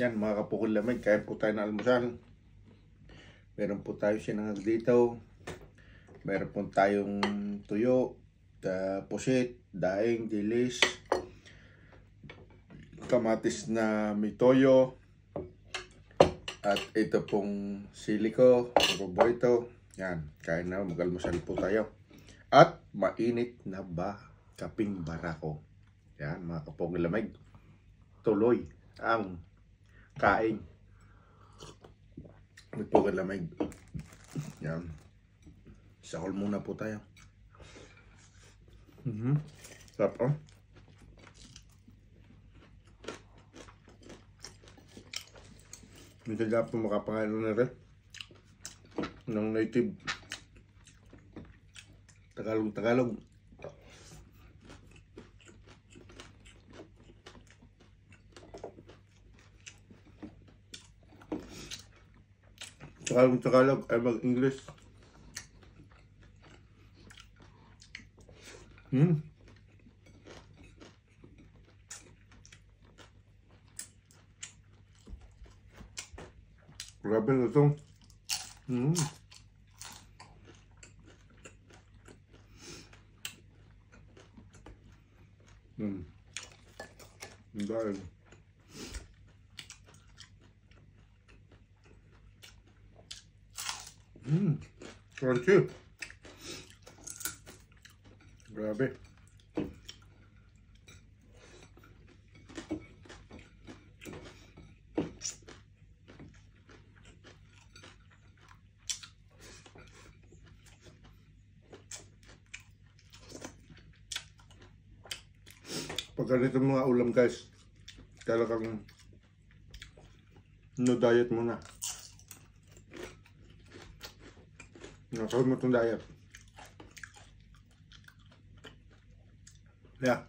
Yan mga kapukul lamig, kain po tayo ng almusal. Meron po tayo sinangag dito. Meron po tayong tuyo, pusit, daing, dilis, kamatis na may toyo, at ito pong siliko, paborito. Yan, kain na, mag-almusal po tayo. At mainit na kaping barako. Yan mga kapukul lamig, tuloy ang kain. Magpukul lamig. Yan. Sakol muna po tayo. Sarap oh. Hindi dapat makapangalo na rin ng native Tagalog. Tagalog ay mag-English. Grabe na ito. Dahil crunchy. Grabe. Pag ganito mga ulam guys, talagang no diet muna. Nakawin mo itong diet. Yeah.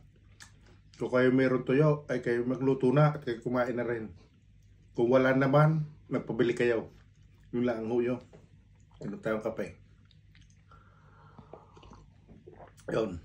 Kung kayo meron tuyo, ay kayo magluto na at kayo kumain na rin. Kung wala naman, magpabili kayo. Yun lang ang huyo. Ano tayong kape. Yun.